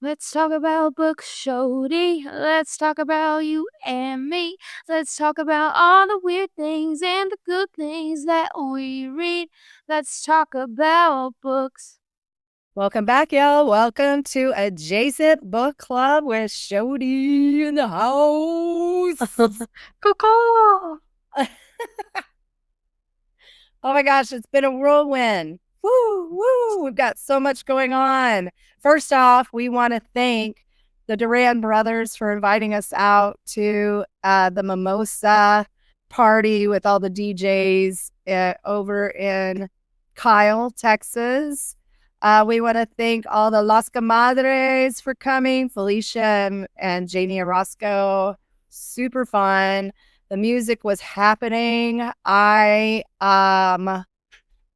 Let's talk about Book Shody. Let's talk about you and me. Let's talk about all the weird things and the good things that we read. Let's talk about books. Welcome back, y'all. Welcome to Adjacent Book Club with Shody in the house. Caw. Oh my gosh, it's been a whirlwind. Woo, woo. We've got so much going on. First off, we want to thank the Duran brothers for inviting us out to the mimosa party with all the DJs over in Kyle, Texas. We want to thank all the Las Comadres for coming, Felicia and Janie Orozco. Super fun. The music was happening. I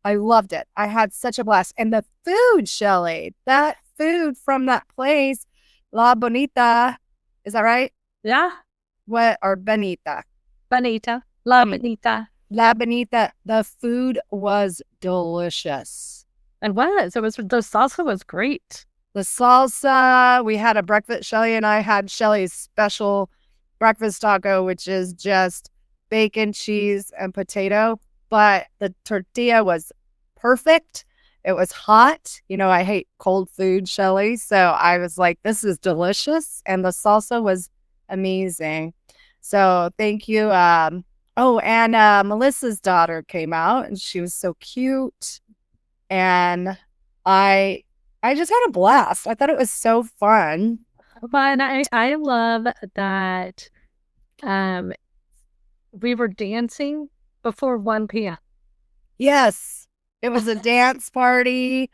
loved it. I had such a blast. And the food, Shelly, that food from that place, La Bonita, is that right? Yeah. Or Benita? Benita. La Benita. La Bonita. The food was delicious. And the salsa was great. The salsa, we had a breakfast. Shelly and I had Shelly's special breakfast taco, which is just bacon, cheese, and potato. But the tortilla was perfect. It was hot. You know, I hate cold food, Shelly. So I was like, this is delicious. And the salsa was amazing. So thank you. And Melissa's daughter came out and she was so cute. And I just had a blast. I thought it was so fun. But I love that we were dancing before 1 p.m. Yes, it was a dance party.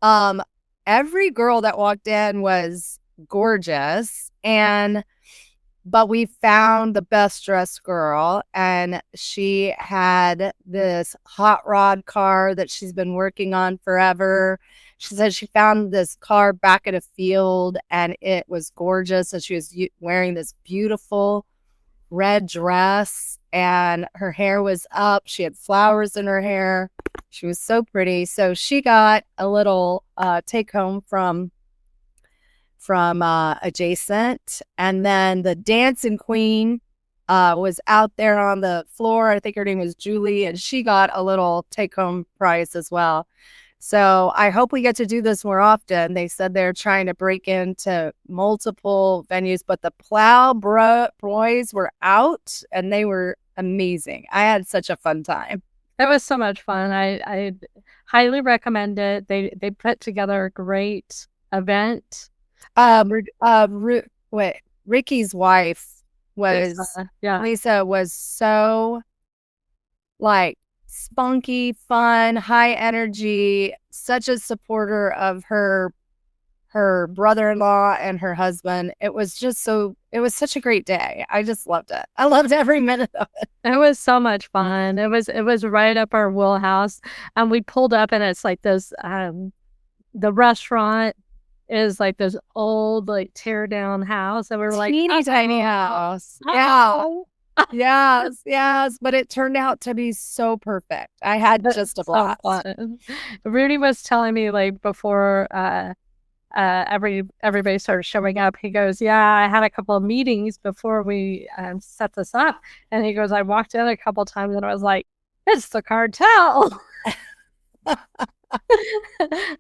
Every girl that walked in was gorgeous, but we found the best dressed girl, and she had this hot rod car that she's been working on forever. She said she found this car back at a field and it was gorgeous. And she was wearing this beautiful red dress and her hair was up. She had flowers in her hair. She was so pretty. So she got a little take home from Adjacent. And then the dancing queen was out there on the floor. I think her name was Julie, and she got a little take home prize as well. So I hope we get to do this more often. They said they're trying to break into multiple venues, but the Plowboys were out and they were amazing. I had such a fun time. It was so much fun. I highly recommend it. They put together a great event. Ricky's wife was Lisa was so like spunky, fun, high energy, such a supporter of her brother-in-law and her husband. It was such a great day. I just loved it. I loved every minute of it. It was so much fun. It was right up our wheelhouse. And we pulled up and it's like this the restaurant is like this old like tear down house, and we were like teeny tiny house. Yeah. Yes, but it turned out to be so perfect. I had just a blast. So Rudy was telling me like before everybody started showing up, he goes, yeah, I had a couple of meetings before we set this up, and he goes, I walked in a couple times and I was like, it's the cartel.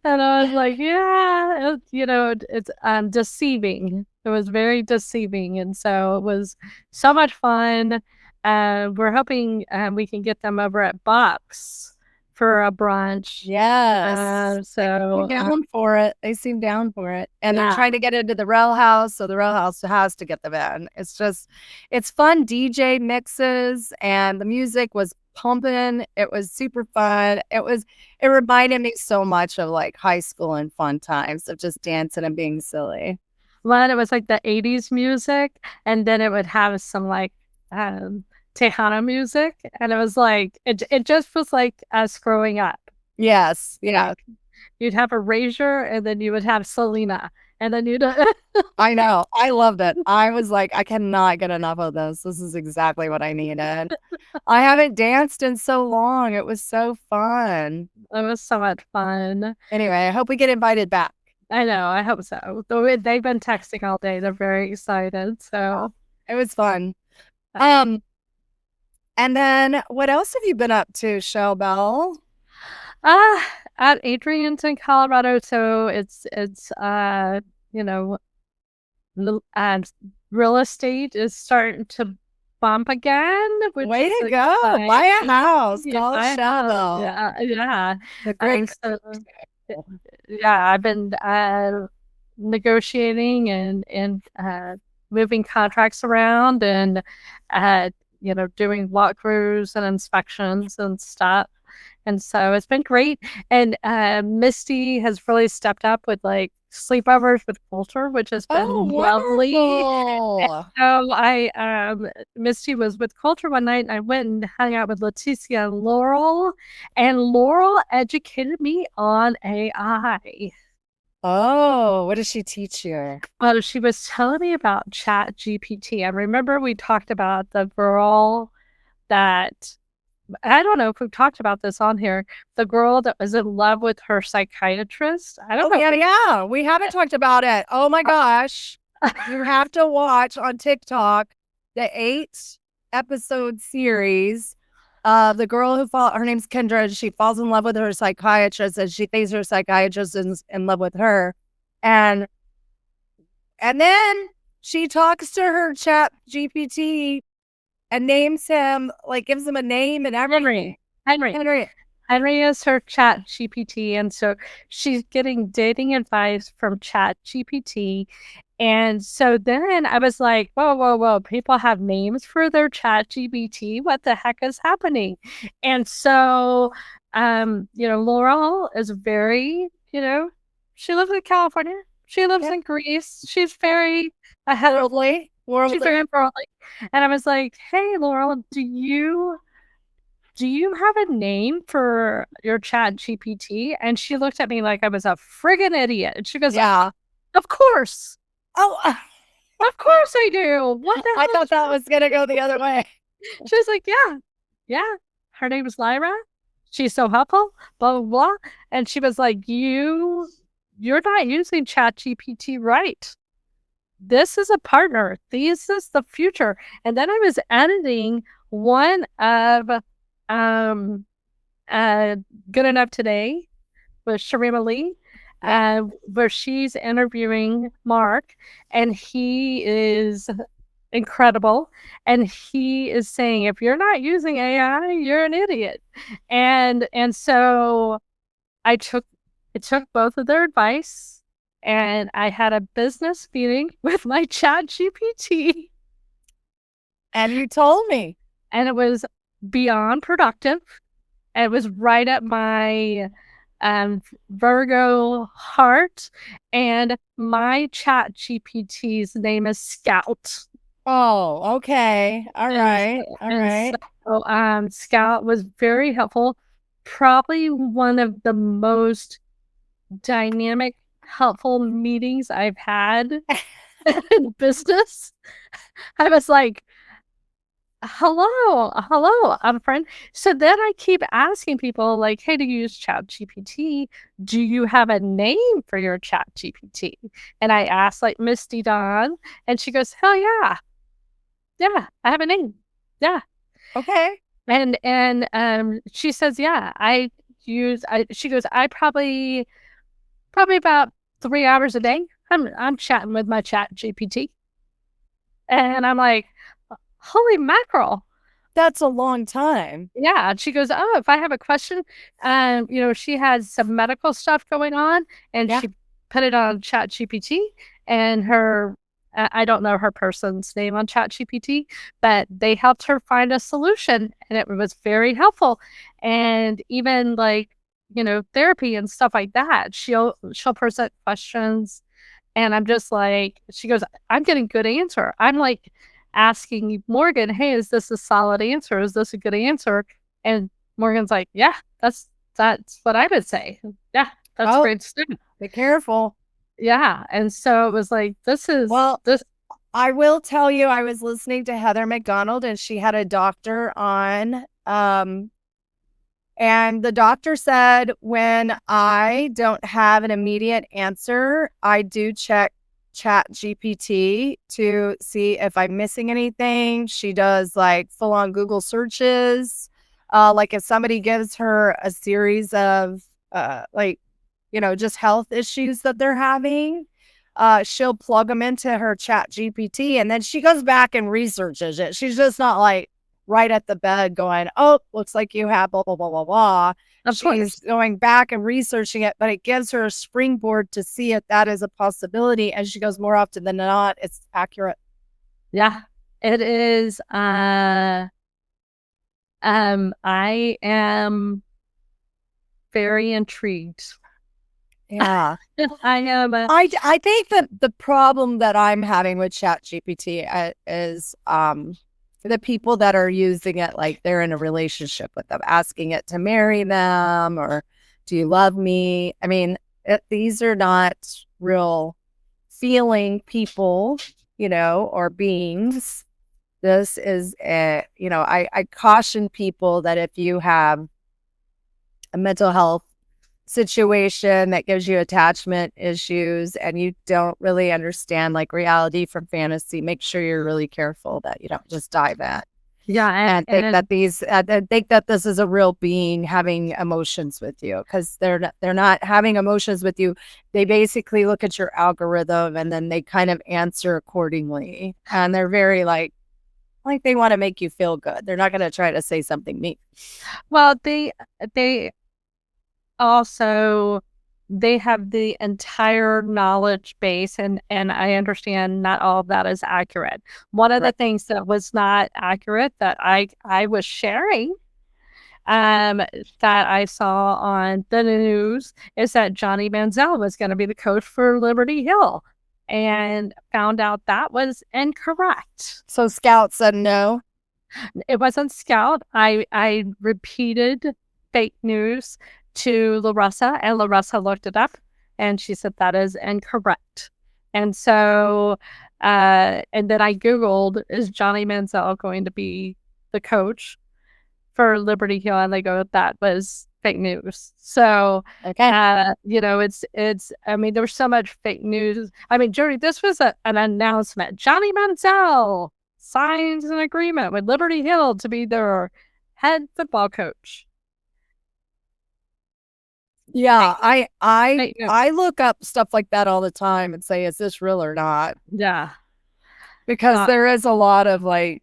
And I was like, yeah, it's deceiving. It was very deceiving. And so it was so much fun. We're hoping we can get them over at Box for a brunch. Yes. So down for it. They seem down for it. And they're trying to get into the Rail House. So the Rail House has to get them in. It's fun DJ mixes, and the music was pumping. It was super fun. It reminded me so much of like high school and fun times of just dancing and being silly. Well, it was like the 80s music, and then it would have some like Tejano music, and it was like it just was like us growing up. Yes, yeah. You'd have Erasure, and then you would have Selena, and then you'd. I know. I loved it. I was like, I cannot get enough of this. This is exactly what I needed. I haven't danced in so long. It was so fun. It was so much fun. Anyway, I hope we get invited back. I know. I hope so. They've been texting all day. They're very excited. So it was fun. And then what else have you been up to, Shell Bell? At Adrian's in Colorado. So it's you know, real estate is starting to bump again. Which Way is to go! Buy a house. Call it Shell Bell. Yeah. The great. Yeah, I've been negotiating and moving contracts around and doing walkthroughs and inspections and stuff. And so it's been great. And Misty has really stepped up with like sleepovers with Coulter, which has been lovely. So Misty was with Coulter one night and I went and hung out with Leticia and Laurel educated me on AI. Oh, what did she teach you? Well, she was telling me about ChatGPT. I remember we talked about the girl that I don't know if we've talked about this on here. The girl that was in love with her psychiatrist. I don't know. Yeah. We haven't talked about it. Oh my gosh. You have to watch on TikTok the 8-episode series. The girl who her name's Kendra. She falls in love with her psychiatrist and she thinks her psychiatrist is in love with her. And then she talks to her chat GPT and names him, like gives him a name and everything. Henry is her chat GPT. And so she's getting dating advice from chat GPT. And so then I was like, whoa. People have names for their chat GPT. What the heck is happening? And so, Laurel is very, she lives in California. She lives in Greece. She's very worldly. She's very worldly. And I was like, hey, Laurel, do you have a name for your chat GPT? And she looked at me like I was a friggin' idiot. And she goes, yeah, of course. Oh, of course I do. What the hell? I thought that was going to go the other way. She was like, yeah. Her name is Lyra. She's so helpful, blah, blah, blah. And she was like, you're not using ChatGPT right. This is a partner. This is the future. And then I was editing one of Good Enough Today with Sharima Lee, where she's interviewing Mark, and he is incredible. And he is saying, if you're not using AI, you're an idiot. And so I took both of their advice. And I had a business meeting with my chat GPT. And you told me. And it was beyond productive. It was right up my Virgo heart. And my chat GPT's name is Scout. Oh, okay. All right. So, Scout was very helpful. Probably one of the most dynamic, helpful meetings I've had in business. I was like, hello, I'm a friend. So then I keep asking people like, hey, do you use chat GPT? Do you have a name for your chat GPT? And I asked like Misty Dawn, and she goes, hell yeah, I have a name. Yeah. Okay. And she says, yeah, she goes, I probably about 3 hours a day, I'm chatting with my chat GPT. And I'm like, holy mackerel. That's a long time. Yeah. And she goes, oh, if I have a question, she has some medical stuff going on, and she put it on chat GPT, and I don't know her person's name on chat GPT, but they helped her find a solution, and it was very helpful. And even like, therapy and stuff like that, she'll present questions, and I'm just like, she goes, I'm getting good answer. I'm like asking Morgan, hey, is this a solid answer? Is this a good answer? And Morgan's like, yeah, that's what I would say. Yeah, that's great stuff. Be careful. Yeah. And so it was like, this. I will tell you, I was listening to Heather McDonald, and she had a doctor on, And the doctor said when I don't have an immediate answer, I do check ChatGPT to see if I'm missing anything. She does like full on Google searches. Like if somebody gives her a series of just health issues that they're having, she'll plug them into her ChatGPT and then she goes back and researches it. She's just not like right at the bed going, oh, looks like you have blah, blah, blah, blah, blah. She's going back and researching it, but it gives her a springboard to see if that is a possibility. And she goes, more often than not, it's accurate. Yeah, it is. I am very intrigued. Yeah. I am. I think that the problem that I'm having with ChatGPT is the people that are using it like they're in a relationship with them, asking it to marry them or do you love me? I mean, these are not real feeling people, or beings. This is I caution people that if you have a mental health situation that gives you attachment issues and you don't really understand like reality from fantasy, make sure you're really careful that you don't just dive in. Yeah, and think that this is a real being having emotions with you, because they're not having emotions with you. They basically look at your algorithm and then they kind of answer accordingly, and they're very like they want to make you feel good. They're not going to try to say something mean. Well, they also they have the entire knowledge base, and I understand not all of that is accurate. One of the things that was not accurate that I was sharing that I saw on the news is that Johnny Manziel was going to be the coach for Liberty Hill, and found out that was incorrect. So Scout said no. It wasn't Scout. I repeated fake news to Larissa, and Larissa looked it up and she said that is incorrect. And so and then I Googled, is Johnny Manziel going to be the coach for Liberty Hill? And they go, that was fake news. So it's I mean, there was so much fake news. I mean, Jody, this was an announcement. Johnny Manziel signs an agreement with Liberty Hill to be their head football coach. Yeah, I look up stuff like that all the time and say, is this real or not? Yeah. Because there is a lot of like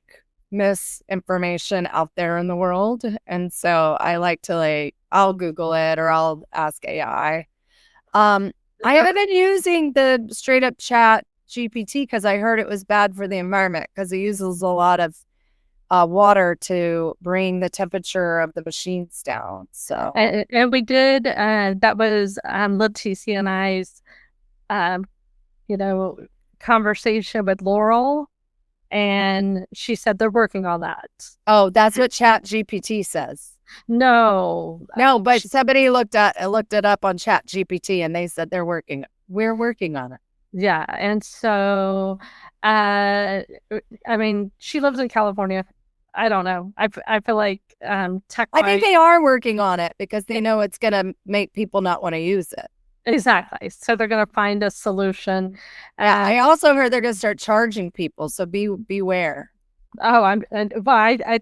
misinformation out there in the world. And so I like to I'll Google it or I'll ask AI. I haven't been using the straight up chat GPT because I heard it was bad for the environment because it uses a lot of water to bring the temperature of the machines down. So and we did that was Leticia and I's conversation with Laurel, and she said they're working on that. Oh, that's what Chat GPT says. No, but somebody looked it up on Chat GPT and they said we're working on it. Yeah. And so I mean, she lives in California. I don't know. I feel like tech. I think they are working on it because they know it's going to make people not want to use it. Exactly. So they're going to find a solution. I also heard they're going to start charging people. So beware. Oh, I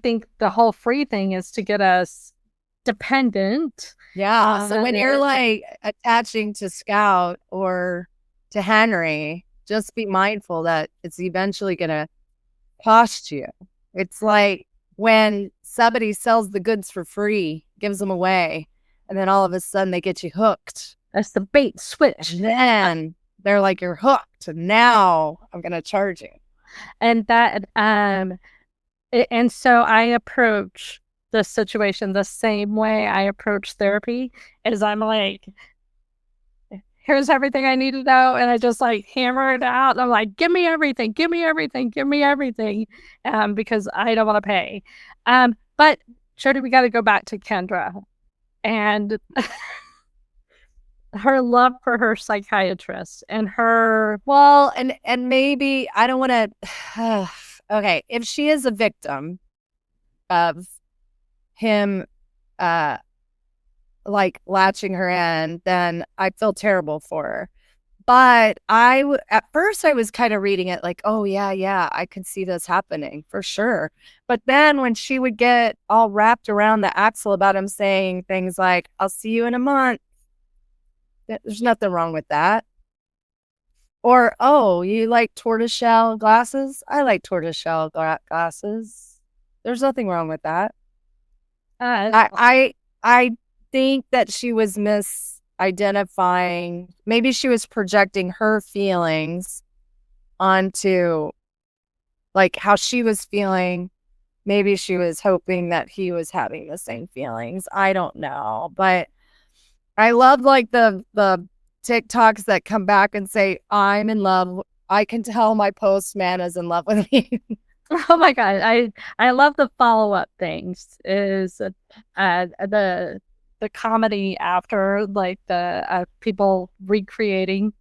think the whole free thing is to get us dependent. Yeah. So when you're like attaching to Scout or to Henry, just be mindful that it's eventually going to cost you. It's like when somebody sells the goods for free, gives them away, and then all of a sudden they get you hooked. That's the bait switch. And then they're like, you're hooked. And now I'm going to charge you. And that, and so I approach the situation the same way I approach therapy, is I'm like, here's everything I need to know. And I just like hammer it out. I'm like, give me everything, give me everything, give me everything. Because I don't want to pay. But Jody, we got to go back to Kendra and her love for her psychiatrist and her. Well, and maybe I don't want to. Okay. If she is a victim of him like latching her in, then I feel terrible for her. But at first I was kind of reading it like, oh yeah, I could see this happening for sure. But then when she would get all wrapped around the axle about him saying things like, I'll see you in a month. There's nothing wrong with that. Or, oh, you like tortoiseshell glasses? I like tortoiseshell glasses. There's nothing wrong with that. I think that she was misidentifying. Maybe she was projecting her feelings onto like how she was feeling. Maybe she was hoping that he was having the same feelings. I don't know, but I love like the TikToks that come back and say, I'm in love. I can tell my postman is in love with me. Oh my God. I love the follow-up things is the comedy after like the people recreating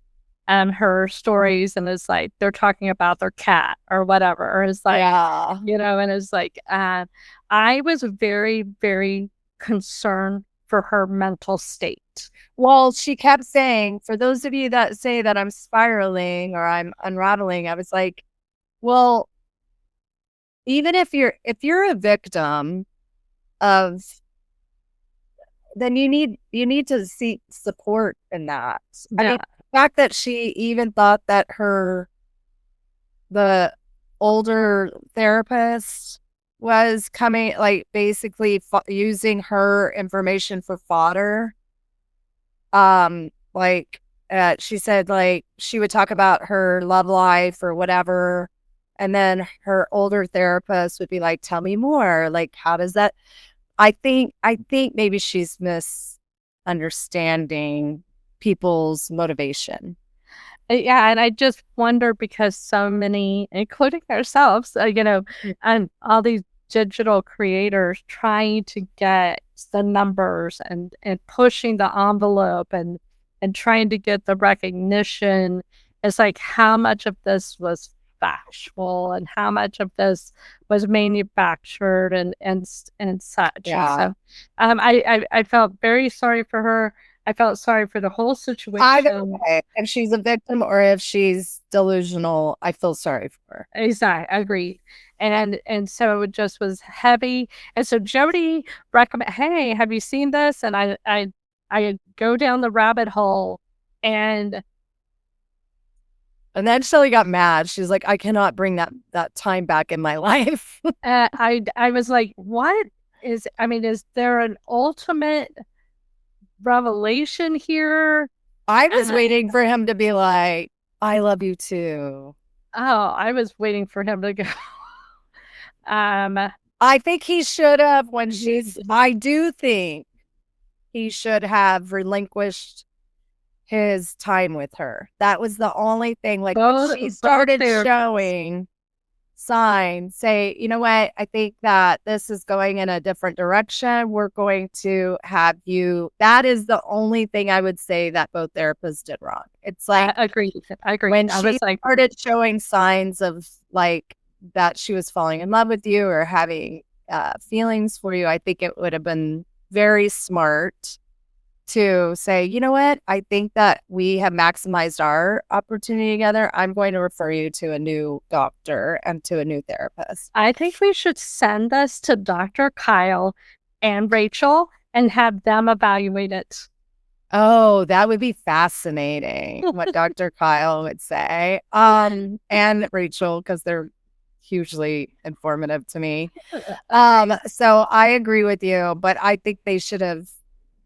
her stories, and it's like they're talking about their cat or whatever. Or it's like, yeah, and it's like I was very, very concerned for her mental state. Well, she kept saying, for those of you that say that I'm spiraling or I'm unraveling, I was like, well, even if you're a victim of, then you need to seek support in that. Yeah. I mean, the fact that she even thought that the older therapist was coming, like basically using her information for fodder. She said like she would talk about her love life or whatever, and then her older therapist would be like, tell me more. Like, how does that? I think maybe she's misunderstanding people's motivation. Yeah, and I just wonder because so many, including ourselves, and all these digital creators trying to get the numbers and pushing the envelope and trying to get the recognition. It's like how much of this was factual and how much of this was manufactured and such. Yeah. So I felt very sorry for her. I felt sorry for the whole situation. Either way, if she's a victim or if she's delusional, I feel sorry for her. Exactly. I agree. And so it just was heavy. And so Jody recommend, hey, have you seen this? And I go down the rabbit hole and then Shelly got mad. She's like, I cannot bring that time back in my life. I was like, what is there an ultimate revelation here? I was waiting for him to be like, I love you too. Oh, I was waiting for him to go. I think he should have I do think he should have relinquished his time with her. That was the only thing. Like she started showing signs, say, you know what, I think that this is going in a different direction. We're going to have you. That is the only thing I would say that both therapists did wrong. It's like, I agree. When she started showing signs of like that she was falling in love with you or having feelings for you, I think it would have been very smart to say, you know what, I think that we have maximized our opportunity together. I'm going to refer you to a new doctor and to a new therapist. I think we should send this to Dr. Kyle and Rachel and have them evaluate it. Oh, that would be fascinating what Dr. Kyle would say. And Rachel, because they're hugely informative to me. So I agree with you, but I think they should have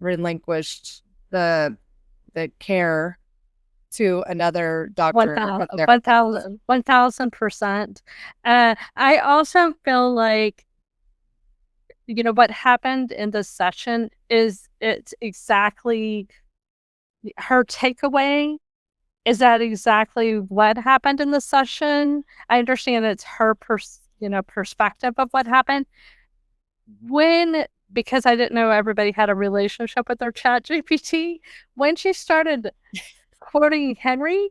relinquished the care to another doctor. 1000%. I also feel like, what happened in the session is it's exactly her takeaway. Is that exactly what happened in the session? I understand it's her perspective of what happened. Because I didn't know everybody had a relationship with their ChatGPT, when she started quoting Henry,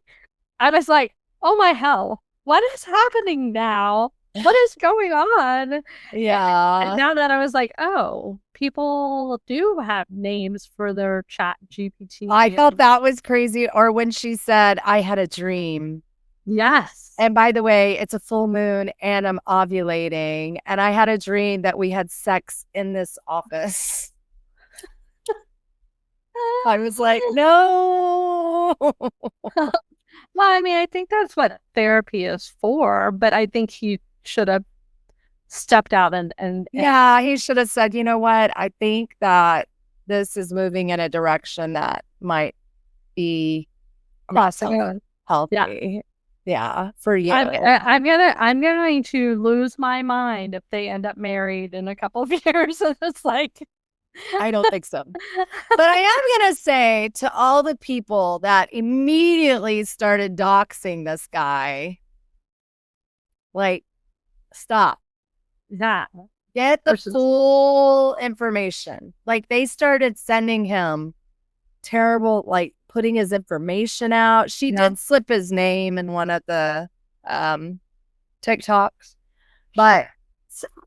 I was like, oh my hell, what is happening now? what is going on? Yeah. And now that I was like, oh, people do have names for their chat GPT. I thought that was crazy. Or when she said, I had a dream. Yes. And by the way, it's a full moon and I'm ovulating. And I had a dream that we had sex in this office. I was like, no. Well, I mean, I think that's what therapy is for, but I think he should have stepped out and yeah, he should have said, you know what? I think that this is moving in a direction that might be crossing. Healthy. Yeah, for you. I'm going to lose my mind if they end up married in a couple of years. And it's like, I don't think so. But I am going to say to all the people that immediately started doxing this guy, like, stop. Yeah. Get the full information. Like, they started sending him terrible, like, putting his information out. She did slip his name in one of the TikToks. But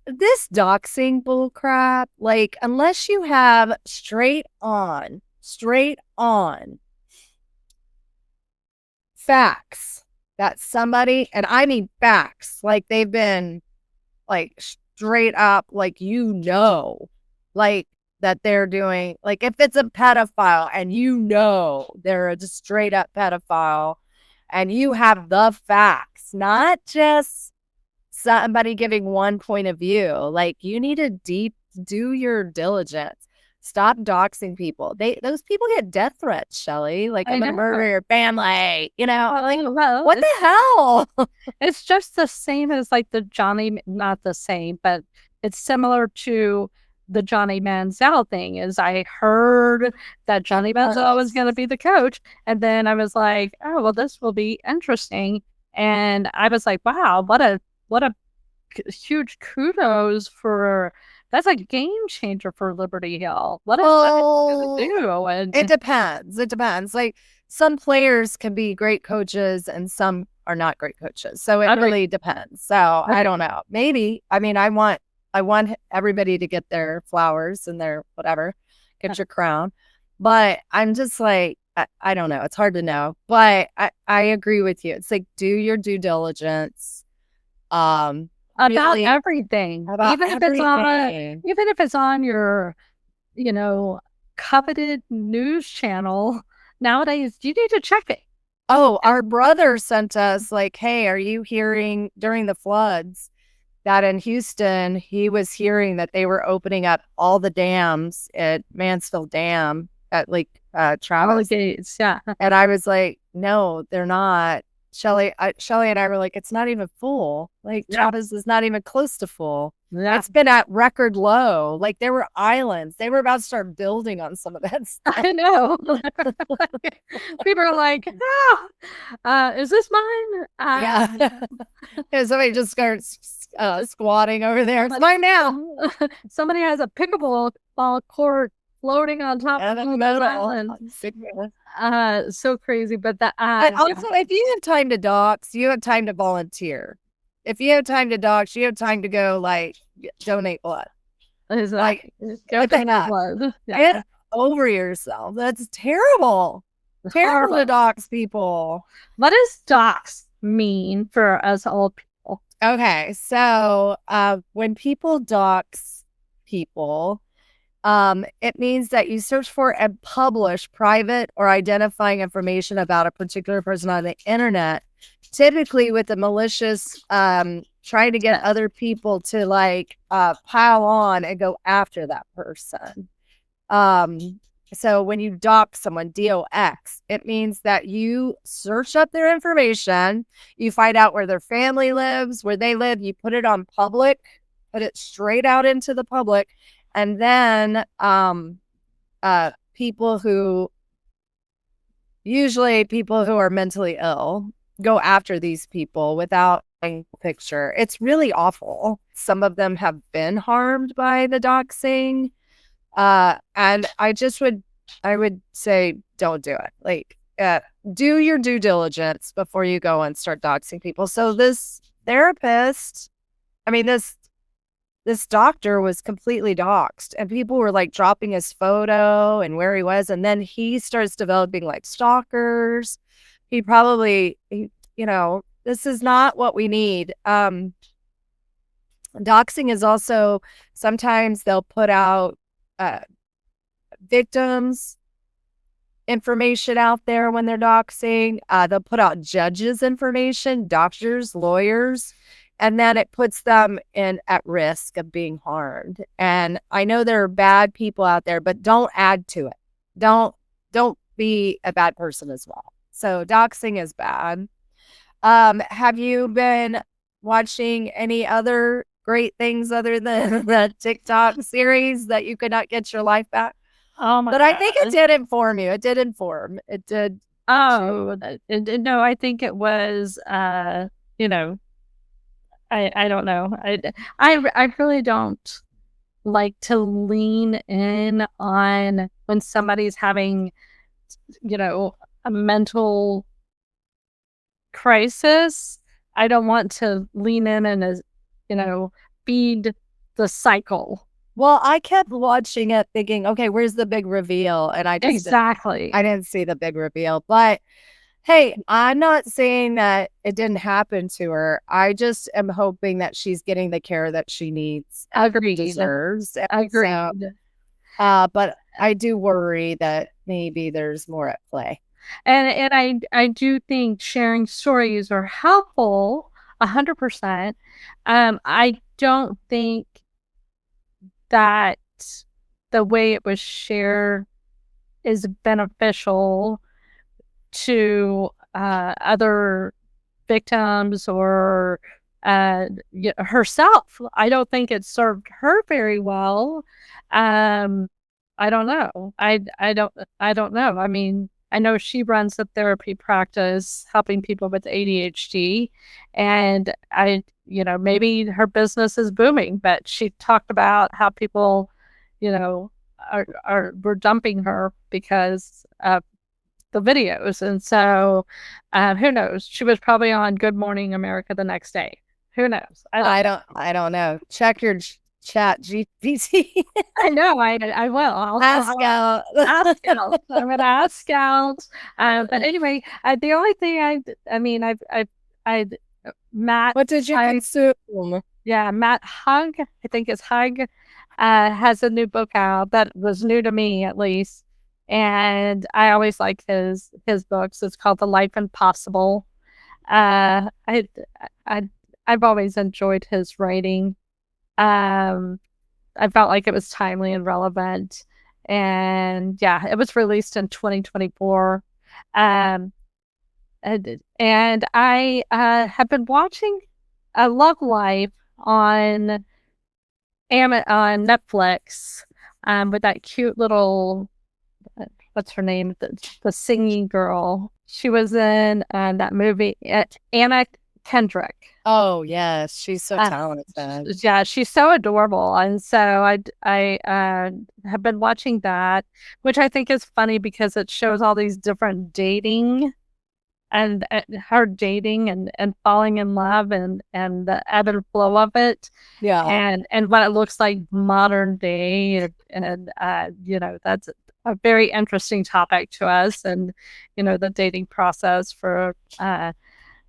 this doxing bullcrap, like, unless you have straight on facts that somebody, and I mean facts, like they've been like straight up, like, you know, like that they're doing, like if it's a pedophile and you know they're a straight up pedophile and you have the facts, not just somebody giving one point of view, like you need to do your diligence. Stop doxing people. Those people get death threats, Shelly. Like, I'm going to murder your family. You know, like, what the hell? It's just the same as like the Johnny, not the same, but it's similar to the Johnny Manziel thing. Is I heard that Johnny Manziel was going to be the coach. And then I was like, oh, well, this will be interesting. And I was like, wow, what a huge kudos for, that's a game changer for Liberty Hill. What is that going to do? And it depends. Like, some players can be great coaches and some are not great coaches. So it really depends. So I don't know. Maybe, I mean, I want everybody to get their flowers and their whatever, get your crown. But I'm just like, I don't know. It's hard to know. But I agree with you. It's like, do your due diligence. About really, everything. Even if it's on your, you know, coveted news channel nowadays, you need to check it. Oh, our brother sent us like, hey, are you hearing during the floods that in Houston, he was hearing that they were opening up all the dams at Mansfield Dam at Lake Travis. Gates, yeah. And I was like, no, they're not. Shelly and I were like, it's not even full. Like, Travis is not even close to full. Yeah. It's been at record low. Like, there were islands. They were about to start building on some of that stuff. I know. People are like, oh, is this mine? Yeah. Somebody just starts squatting over there. It's mine now. Somebody has a pickleball court floating on top of the island. So crazy. But that also, if you have time to dox, you have time to volunteer. If you have time to dox, you have time to go like donate blood. Like, go donate blood. Yeah. Get over yourself. That's terrible. Terrible to dox people. What does dox mean for us old people? Okay, so when people dox people, it means that you search for and publish private or identifying information about a particular person on the internet, typically with a malicious trying to get other people to like pile on and go after that person. So when you dox someone, DOX, it means that you search up their information, you find out where their family lives, where they live, you put it on public, put it straight out into the public. And then usually people who are mentally ill go after these people without a picture. It's really awful. Some of them have been harmed by the doxing. And I would say, don't do it. Like, do your due diligence before you go and start doxing people. So this therapist I mean, this doctor was completely doxxed, and people were like dropping his photo and where he was. And then he starts developing like stalkers. He probably, this is not what we need. Doxing is also sometimes they'll put out victims information out there when they're doxing. They'll put out judges' information, doctors, lawyers, and then it puts them at risk of being harmed. And I know there are bad people out there, but don't add to it. Don't be a bad person as well. So doxing is bad. Have you been watching any other great things other than the TikTok series that you could not get your life back? Oh my But I think it did inform you. It did. Oh, no, I think it was, I don't know. I really don't like to lean in on when somebody's having, a mental crisis. I don't want to lean in and, feed the cycle. Well, I kept watching it thinking, okay, where's the big reveal? And I just Exactly. I didn't see the big reveal. But hey, I'm not saying that it didn't happen to her. I just am hoping that she's getting the care that she needs and Agreed. deserves. Agreed. But I do worry that maybe there's more at play. And I do think sharing stories are helpful, 100%. I don't think that the way it was shared is beneficial to other victims or herself. I don't think it served her very well. I don't know. I don't know. I mean, I know she runs a therapy practice helping people with ADHD, and maybe her business is booming, but she talked about how people, were dumping her because of the videos. And so, who knows? She was probably on Good Morning America the next day. Who knows? I don't know. Check your ChatGPT. I know. I will. I'll ask out. Ask out. I'm gonna ask out. But anyway, the only thing I Matt. What did you consume? Yeah, Matt Hug. I think it's Hug. Has a new book out that was new to me at least, and I always like his books. It's called The Life Impossible. I I've always enjoyed his writing. I felt like it was timely and relevant. And yeah, it was released in 2024. And I have been watching Love Life on Netflix with that cute little, what's her name? The singing girl. She was in that movie, Anna Kendrick. Oh yes, she's so talented. Yeah, she's so adorable, and so I have been watching that, which I think is funny because it shows all these different dating and her dating and falling in love and the ebb and flow of it. Yeah, and what it looks like modern day, and that's a very interesting topic to us, and the dating process for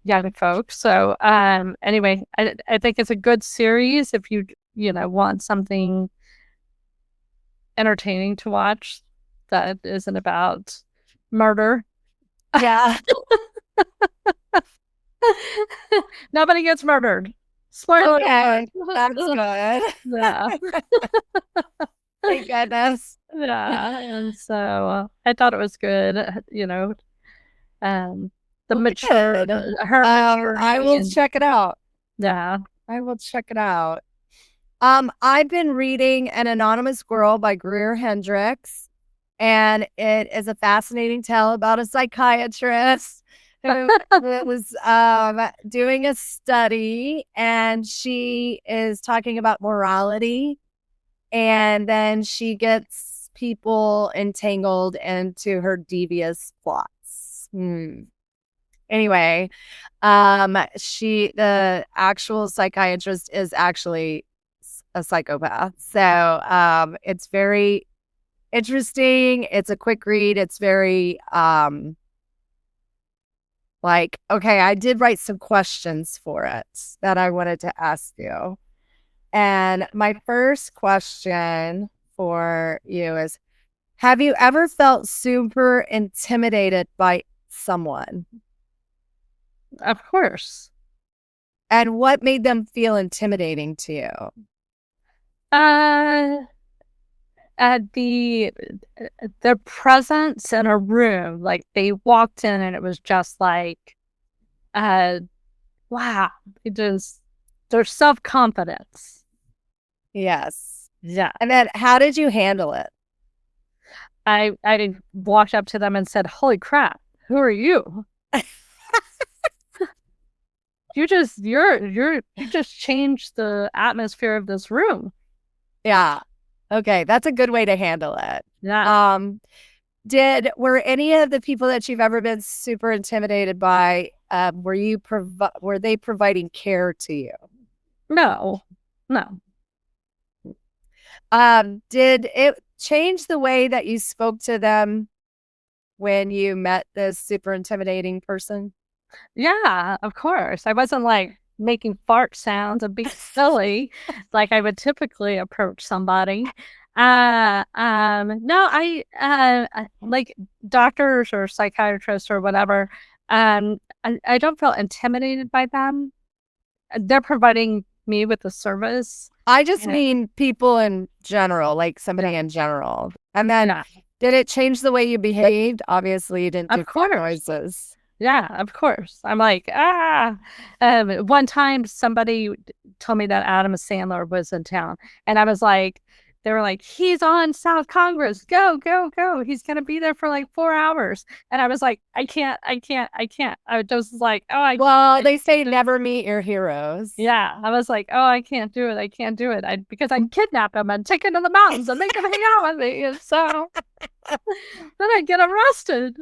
young folks. So anyway, I think it's a good series if you want something entertaining to watch that isn't about murder. Yeah. Nobody gets murdered. Spoiler. Okay, that's good. Yeah. Thank goodness. Yeah, and so I thought it was good. The mature, her. I will check it out. Yeah, I will check it out. I've been reading An Anonymous Girl by Greer Henricks, and it is a fascinating tale about a psychiatrist who was doing a study, and she is talking about morality, and then she gets people entangled into her devious plots. Anyway, the actual psychiatrist is actually a psychopath. So, it's very interesting. It's a quick read. It's very, okay, I did write some questions for it that I wanted to ask you. And my first question for you is, have you ever felt super intimidated by someone? Of course. And what made them feel intimidating to you? At their presence in a room, like they walked in and it was just like, wow, their self-confidence. Yes. Yeah. And then how did you handle it? I walked up to them and said, "Holy crap, who are you?" You just changed the atmosphere of this room. Yeah. Okay, that's a good way to handle it. Yeah. Were any of the people that you've ever been super intimidated by, were they providing care to you? No. Did it change the way that you spoke to them when you met this super intimidating person? Yeah, of course. I wasn't like making fart sounds and being silly like I would typically approach somebody. No, like doctors or psychiatrists or whatever. I don't feel intimidated by them. They're providing me with a service. I just mean people in general, like somebody in general. And then did it change the way you behaved? Obviously, you didn't do fart noises. Yeah, of course. I'm like, one time somebody told me that Adam Sandler was in town, and I was like, they were like, he's on South Congress. Go, go, go. He's going to be there for like 4 hours. And I was like, I can't. I was like, well, they say never meet your heroes. Yeah. I was like, oh, I can't do it. Because I'd kidnap him and take him to the mountains and make him hang out with me. And so then I'd get arrested.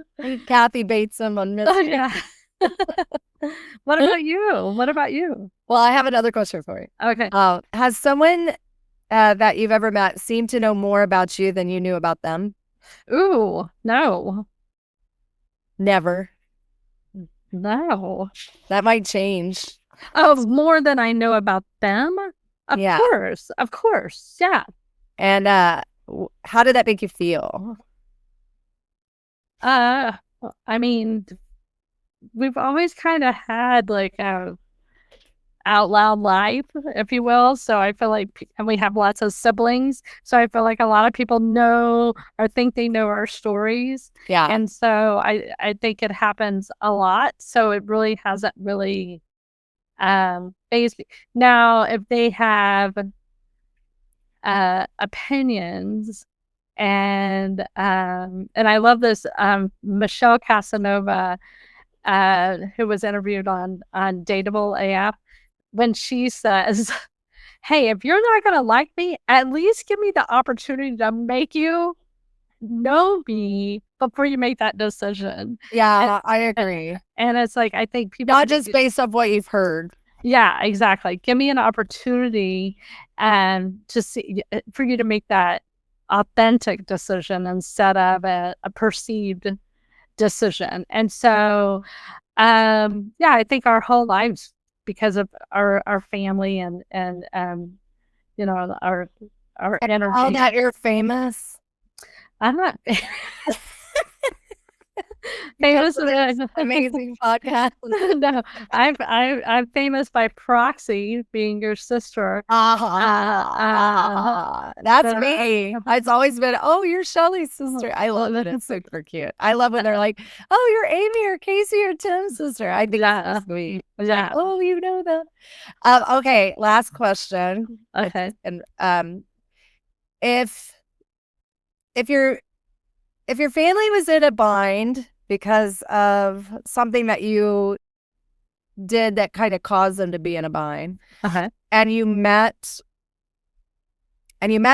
Kathy Bates him on Mr. Yeah. What about you? Well, I have another question for you. Okay. Has someone that you've ever met seemed to know more about you than you knew about them? Ooh, no. Never. No. That might change. Oh, more than I know about them? Of course. Yeah. And how did that make you feel? I mean, we've always kind of had like a out loud life, if you will. So I feel like, and we have lots of siblings. So I feel like a lot of people know or think they know our stories. Yeah. And so I think it happens a lot. So it really hasn't really phased me. Now, if they have opinions and I love this Michelle Casanova, who was interviewed on Dateable AF, when she says, hey, if you're not going to like me, at least give me the opportunity to make you know me before you make that decision. Yeah, I agree. And it's like, I think people... Not just based off what you've heard. Yeah, exactly. Give me an opportunity to see, for you to make that authentic decision instead of a perceived decision. And so, I think our whole lives, because of our family and our energy. All that you're famous. I'm not famous. Amazing podcast. No, I'm famous by proxy, being your sister. That's me. It's always been, oh, you're Shelly's sister. I love it. It's super cute. I love when they're like, oh, you're Amy or Casey or Tim's sister. I think that's sweet. Yeah. Oh, you know that. Okay, last question. Okay. And if your family was in a bind because of something that you did that kind of caused them to be in a bind, and you met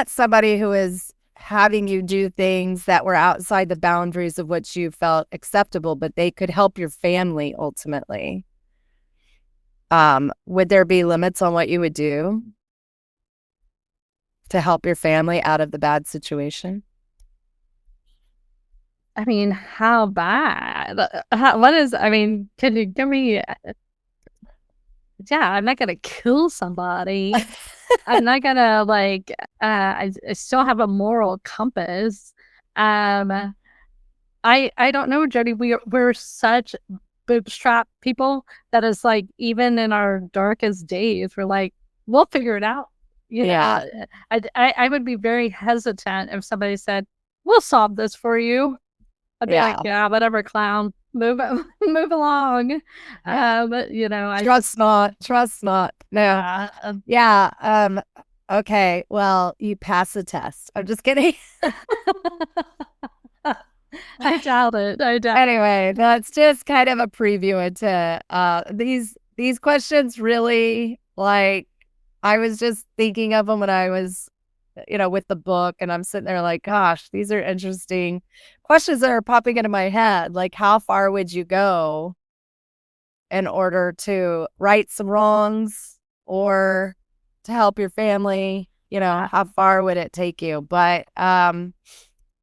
somebody who is having you do things that were outside the boundaries of what you felt acceptable, but they could help your family ultimately. Would there be limits on what you would do to help your family out of the bad situation? I mean, how bad? Can you give me? Yeah, I'm not gonna kill somebody. I'm not gonna I still have a moral compass. I don't know, Jody. We're such bootstrap people that is like, even in our darkest days, we're like, we'll figure it out. Yeah. I would be very hesitant if somebody said, we'll solve this for you. I'd be like, yeah, whatever, clown. Move along. Trust not. No. Okay. Well, you pass the test. I'm just kidding. I doubt it. Anyway, that's just kind of a preview into these questions. Really, like, I was just thinking of them when I was, with the book, and I'm sitting there like, gosh, these are interesting questions that are popping into my head. Like, how far would you go in order to right some wrongs or to help your family? How far would it take you? But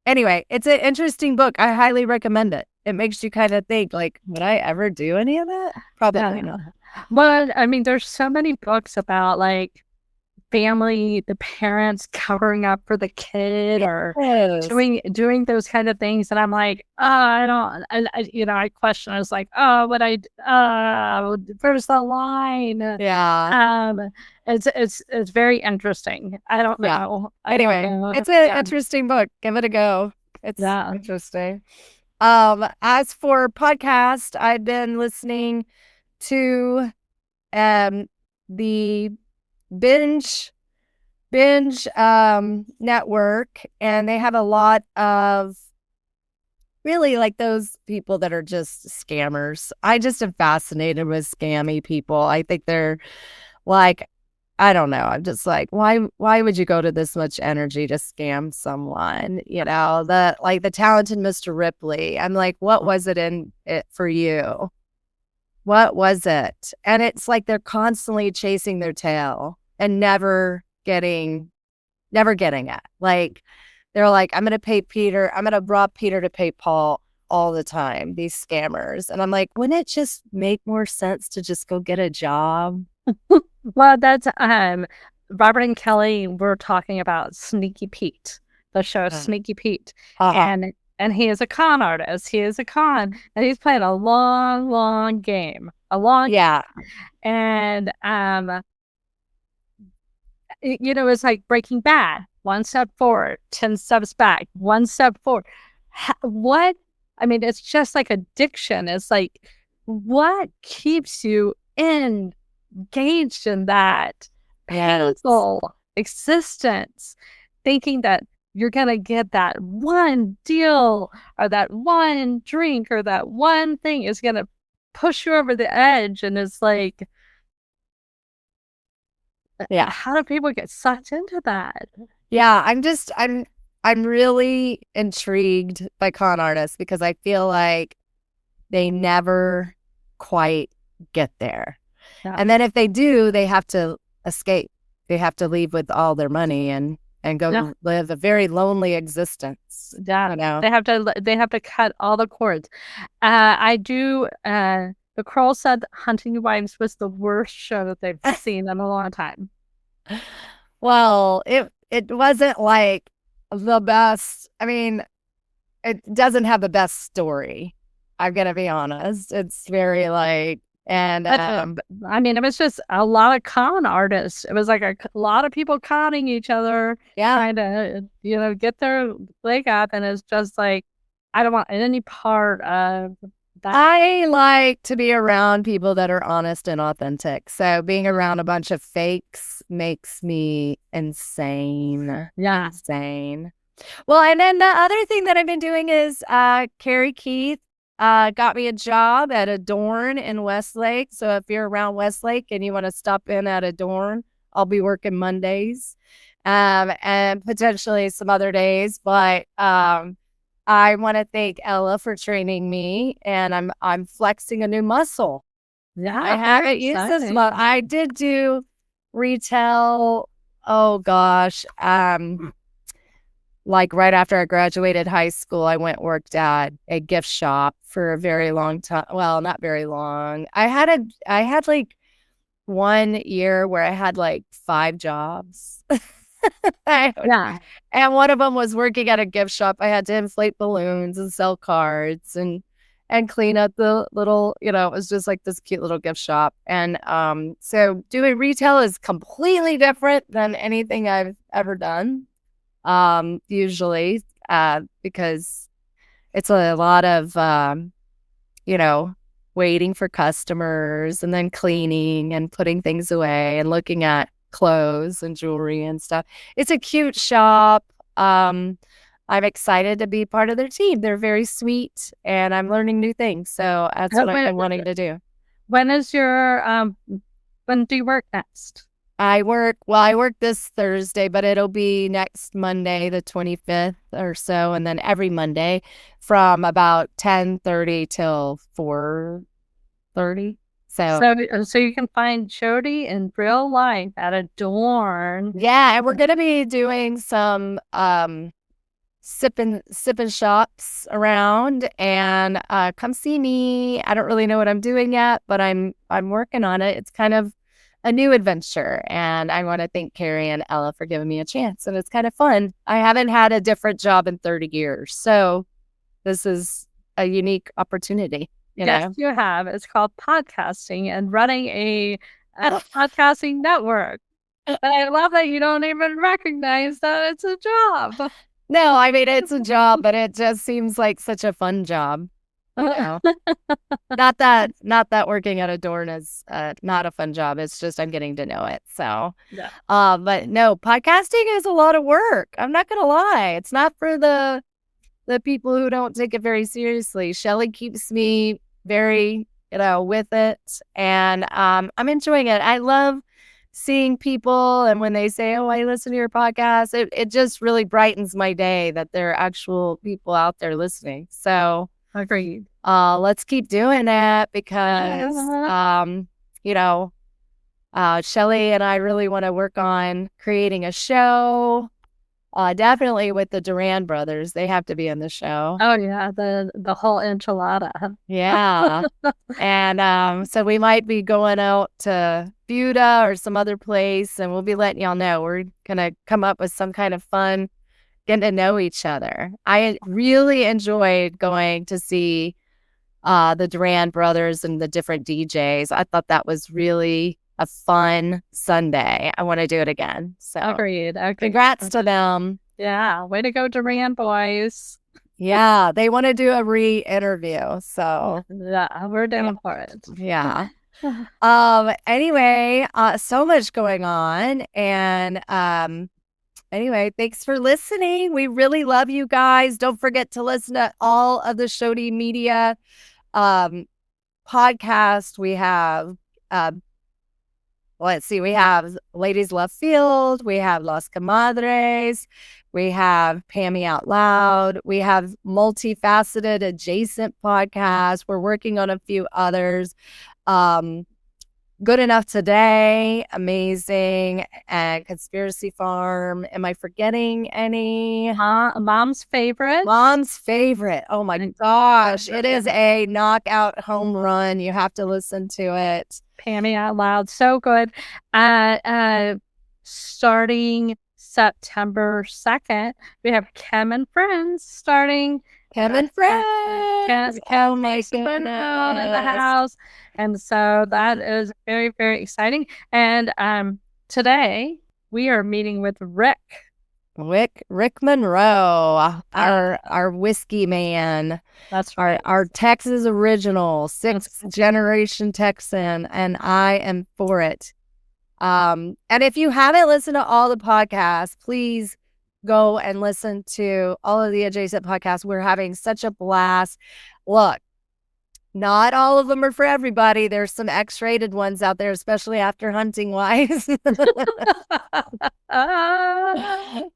anyway, it's an interesting book. I highly recommend it. It makes you kind of think, like, would I ever do any of that? Probably not. Well, I mean, there's so many books about like family, the parents covering up for the kid or doing those kind of things, and I'm like, I question. I was like, where's the line? Yeah. It's very interesting. I don't know. Anyway, it's an interesting book. Give it a go. It's interesting. As for podcast, I've been listening to the Binge network, and they have a lot of really like those people that are just scammers. I just am fascinated with scammy people. I think they're like, I don't know. I'm just like, why would you go to this much energy to scam someone? The talented Mr. Ripley. I'm like, what was it in it for you? What was it? And it's like they're constantly chasing their tail and never getting it. Like, they're like, I'm going to rob Peter to pay Paul all the time, these scammers. And I'm like, wouldn't it just make more sense to just go get a job? Well, that's Robert and Kelly were talking about Sneaky Pete, the show Sneaky Pete. And he is a con artist. He is a con, and he's playing a long, long game. And it's like Breaking Bad. 1 step forward, 10 steps back, 1 step forward. It's just like addiction. It's like, what keeps you engaged in that painful existence, thinking that you're going to get that one deal or that one drink or that one thing is going to push you over the edge? And it's like, how do people get sucked into that? Yeah, I'm really intrigued by con artists because I feel like they never quite get there. Yeah. And then if they do, they have to escape. They have to leave with all their money and go live a very lonely existence. Yeah, they have to cut all the cords. The Kroll said Hunting Wives was the worst show that they've seen in a long time. Well, it wasn't like the best. I mean, it doesn't have the best story. I'm gonna be honest. It's very like, and it was just a lot of con artists. It was like a lot of people conning each other, trying to get their leg up, and it's just like, I don't want any part of that. I like to be around people that are honest and authentic. So being around a bunch of fakes makes me insane. Yeah. Insane. Well, and then the other thing that I've been doing is Carrie Keith got me a job at Adorn in Westlake. So if you're around Westlake and you want to stop in at Adorn, I'll be working Mondays. and potentially some other days. But I want to thank Ella for training me, and I'm flexing a new muscle. Yeah, I haven't used this much. I did do retail. Oh gosh, like right after I graduated high school, I worked at a gift shop for a very long time. Well, not very long. I had like 1 year where I had like 5 jobs. Yeah. And one of them was working at a gift shop. I had to inflate balloons and sell cards and clean up the little, it was just like this cute little gift shop. And so doing retail is completely different than anything I've ever done. Usually, because it's a lot of waiting for customers and then cleaning and putting things away and looking at clothes and jewelry and stuff. It's a cute shop. I'm excited to be part of their team. They're very sweet and I'm learning new things. So that's what I've been wanting to do. When do you work next? I work this Thursday, but it'll be next Monday, the 25th or so. And then every Monday from about 10:30 till 4:30. So you can find Jody in real life at Adorn. Yeah, and we're gonna be doing some sipping shops around, and come see me. I don't really know what I'm doing yet, but I'm working on it. It's kind of a new adventure, and I want to thank Couri and Ella for giving me a chance, and it's kind of fun. I haven't had a different job in 30 years, so this is a unique opportunity. Yes, you have. It's called podcasting and running a podcasting network. But I love that you don't even recognize that it's a job. No, I mean, it's a job, but it just seems like such a fun job. Not that working at Adorn is not a fun job. It's just I'm getting to know it. So, yeah. But no, podcasting is a lot of work. I'm not gonna lie. It's not for the people who don't take it very seriously. Shelly keeps me very, with it, and I'm enjoying it. I love seeing people, and when they say, "Oh, I listen to your podcast," it just really brightens my day that there are actual people out there listening. So. Agreed. Let's keep doing it because, Shelly and I really want to work on creating a show. Definitely with the Duran brothers. They have to be in the show. Oh, yeah. The whole enchilada. Yeah. And so we might be going out to Buda or some other place, and we'll be letting y'all know. We're going to come up with some kind of fun getting to know each other. I really enjoyed going to see the Duran brothers and the different DJs. I thought that was really a fun Sunday. I want to do it again. So agreed. Congrats to them. Yeah, way to go, Duran boys. Yeah, they want to do a re-interview. So yeah, we're down for it. Yeah. Anyway, so much going on, and anyway, thanks for listening. We really love you guys. Don't forget to listen to all of the ShodyMedia podcast. We have, let's see, we have Ladies Left Field. We have Las Comadres. We have Pammy Out Loud. We have multifaceted adjacent podcasts. We're working on a few others. Good Enough Today, amazing, and Conspiracy Farm. Am I forgetting any? Mom's Favorite. Mom's Favorite. Oh my gosh, it is a knockout home run. You have to listen to it. Pammy Out Loud, so good. Starting September 2nd, we have Chem and Friends starting. Chem and Friends. Oh my goodness. In the house. And so that is very, very exciting. And today we are meeting with Rick Monroe, our whiskey man. That's right. Our Texas original, 6th generation Texan, and I am for it. And if you haven't listened to all the podcasts, please go and listen to all of the adjacent podcasts. We're having such a blast. Look, Not all of them are for everybody. There's some X-rated ones out there, especially after hunting wise.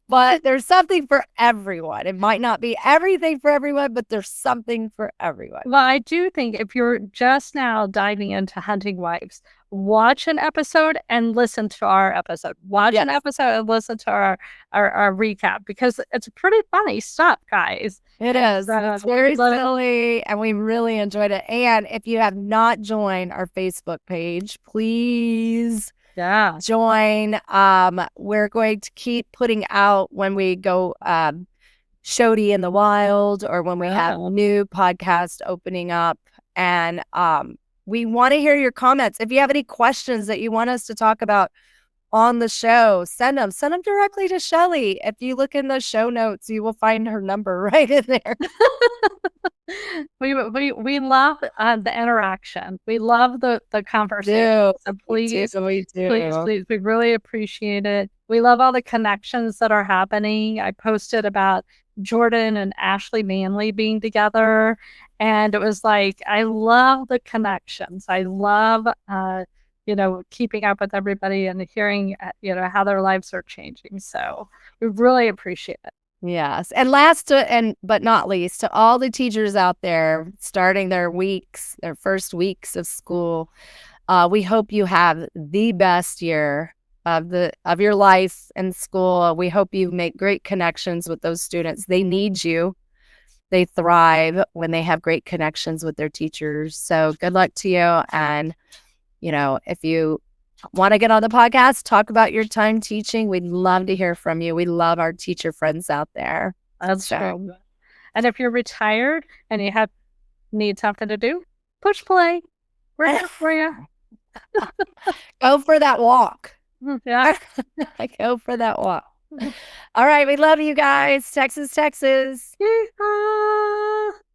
But there's something for everyone. It might not be everything for everyone, but there's something for everyone. Well, I do think if you're just now diving into Hunting Wives, watch an episode and listen to our episode. Watch an episode and listen to our recap, because it's pretty funny stuff, guys. It is. It's very silly, and we really enjoyed it. And if you have not joined our Facebook page, please join. We're going to keep putting out when we go Shody in the wild, or when we have new podcasts opening up. And we want to hear your comments. If you have any questions that you want us to talk about on the show, send them directly to Shelly. If you look in the show notes, you will find her number right in there. we love the interaction. We love the conversation. So please, we really appreciate it. We love all the connections that are happening. I posted about Jordan and Ashley Manley being together, and it was like, I love the connections. I love keeping up with everybody and hearing how their lives are changing. So we really appreciate it. Yes. And last but not least, to all the teachers out there starting their first weeks of school, we hope you have the best year of your life in school. We hope you make great connections with those students. They need you. They thrive when they have great connections with their teachers. So good luck to you. And, if you want to get on the podcast, talk about your time teaching, we'd love to hear from you. We love our teacher friends out there. That's true. And if you're retired and you need something to do, push play. We're here for you. Go for that walk. Yeah. Go for that walk. All right. We love you guys. Texas. Yeehaw.